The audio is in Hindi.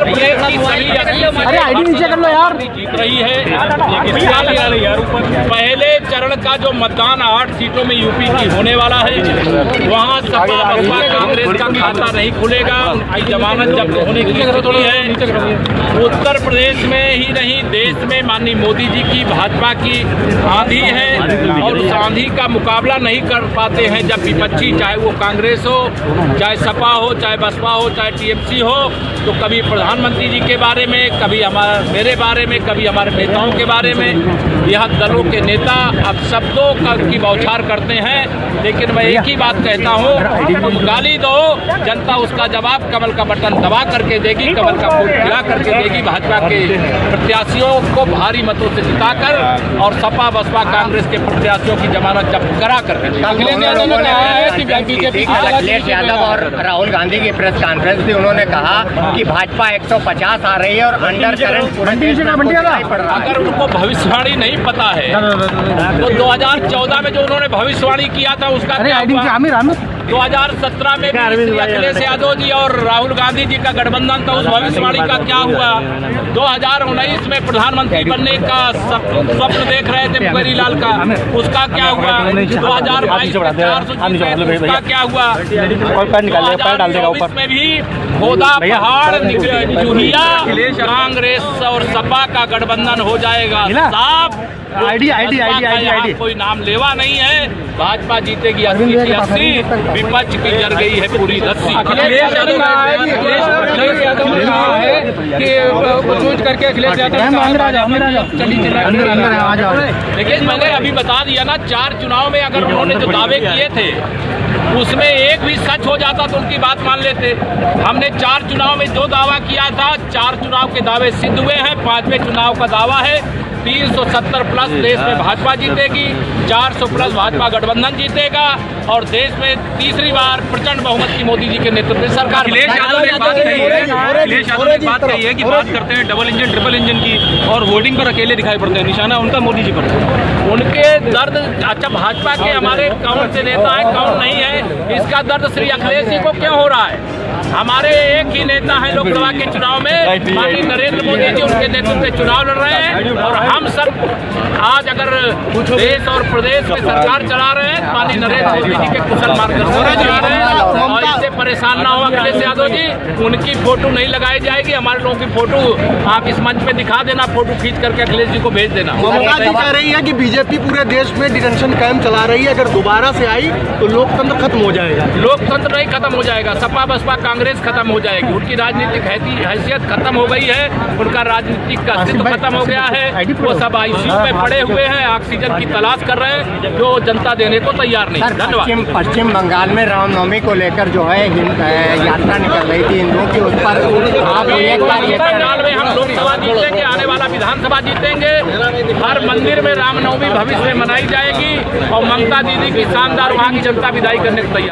उत्तर प्रदेश की सभी अरे आईडी नीचे कर लो यार। जीत रही है। पहले चरण का जो मतदान 8 सीटों में यूपी की होने वाला है, वहाँ सपा बसपा कांग्रेस का खाता नहीं खुलेगा। जमानत जब्त होने की स्थिति है। उत्तर प्रदेश में ही नहीं, देश में माननीय मोदी जी की भाजपा की आंधी है और उस आंधी का मुकाबला नहीं कर पाते हैं जब विपक्षी, चाहे वो कांग्रेस हो, चाहे सपा हो, चाहे बसपा हो, चाहे टीएमसी हो, तो कभी प्रधानमंत्री जी के बारे में, कभी मेरे बारे में, कभी हमारे नेताओं के बारे में, यह दलों के नेता अब शब्दों की बौछार करते हैं। लेकिन मैं एक ही बात कहता हूँ, तुम गाली दो, जनता उसका जवाब कमल का बटन दबा करके देगी, कमल का फूल खिला करके देगी। भाजपा के प्रत्याशियों को भारी मतों से जिताकर और सपा बसपा कांग्रेस के प्रत्याशियों की जमानत जब्त करा करके अखिलेश यादव और राहुल गांधी की प्रेस कॉन्फ्रेंस थी, उन्होंने कहा कि भाजपा 150 आ रही है और अंडर करंट पूरे देश में पड़ रहा है। अगर उनको भविष्यवाणी नहीं पता है तो 2014 में जो उन्होंने भविष्यवाणी किया था उसका क्या हुआ? 2017 में अखिलेश यादव जी और राहुल गांधी जी का गठबंधन था, उस भविष्यवाणी का क्या हुआ? 2019 में प्रधानमंत्री बनने का स्वप्न देख रहे थे मुखर्जी लाल का, उसका क्या हुआ? 2022 में 400 उसका क्या हुआ? 2024 में भी खोदा पहाड़ चूहिया, कांग्रेस और सपा का गठबंधन हो जाएगा साफ। आईडी कोई नाम लेवा नहीं है। भाजपा जीतेगी 80-80, विपक्ष की जर गई है पूरी रस्सी। अखिलेश यादव देखिए, मैंने अभी बता दिया ना, 4 चुनाव में अगर उन्होंने जो दावे किए थे उसमें एक भी सच हो जाता तो उनकी बात मान लेते। हमने 4 चुनाव में जो दावा किया था, 4 चुनाव के दावे सिद्ध हुए हैं। 5वें चुनाव का दावा है 370 प्लस देश में भाजपा जीतेगी, 400 प्लस भाजपा गठबंधन जीतेगा और देश में तीसरी बार प्रचंड बहुमत की मोदी जी के नेतृत्व में सरकार। अखिलेश यादव ने बात कही है कि बात करते हैं डबल इंजन ट्रिपल इंजन की और वोटिंग पर अकेले दिखाई पड़ते हैं, निशाना उनका मोदी जी पर। उनके दर्द, अच्छा भाजपा के हमारे कौन से नेता है कौन नहीं है, इसका दर्द श्री अखिलेश जी को क्यों हो रहा है? हमारे एक ही नेता है लोकसभा के चुनाव में, माननीय नरेंद्र मोदी जी, उनके नेतृत्व में चुनाव लड़ रहे हैं और हम सब आज अगर देश और प्रदेश में सरकार चला रहे हैं, माननीय नरेंद्र मोदी जी के कुशल मार्गदर्शन चला रहे हैं और इससे परेशान ना हो अखिलेश यादव जी। उनकी फोटो नहीं लगाई जाएगी, हमारे लोगों की फोटो आप इस मंच पे दिखा देना, फोटो खींच करके अखिलेश जी को भेज देना। ममता जी कह रही है कि बीजेपी पूरे देश में डिटेंशन कैंप चला रही है, अगर दोबारा से आई तो लोकतंत्र खत्म हो जाएगा। लोकतंत्र नहीं खत्म हो जाएगा, सपा बसपा कांग्रेस खत्म हो जाएगी। उनकी राजनीतिक हैसियत खत्म हो गई है, उनका राजनीतिक का अस्तित्व खत्म हो गया है। वो सब आईसीयू में पड़े हुए हैं, ऑक्सीजन की तलाश कर रहे हैं जो जनता देने को तैयार नहीं। धन्यवाद। पश्चिम बंगाल में रामनवमी को लेकर जो है यात्रा निकल रही थी हिंदुओं की, उस पर बंगाल में हम लोकसभा जीतेंगे, आने वाला विधानसभा जीतेंगे। हर मंदिर में रामनवमी भविष्य में मनाई जाएगी और ममता दीदी की शानदार वहाँ की जनता विदाई करने को तैयार।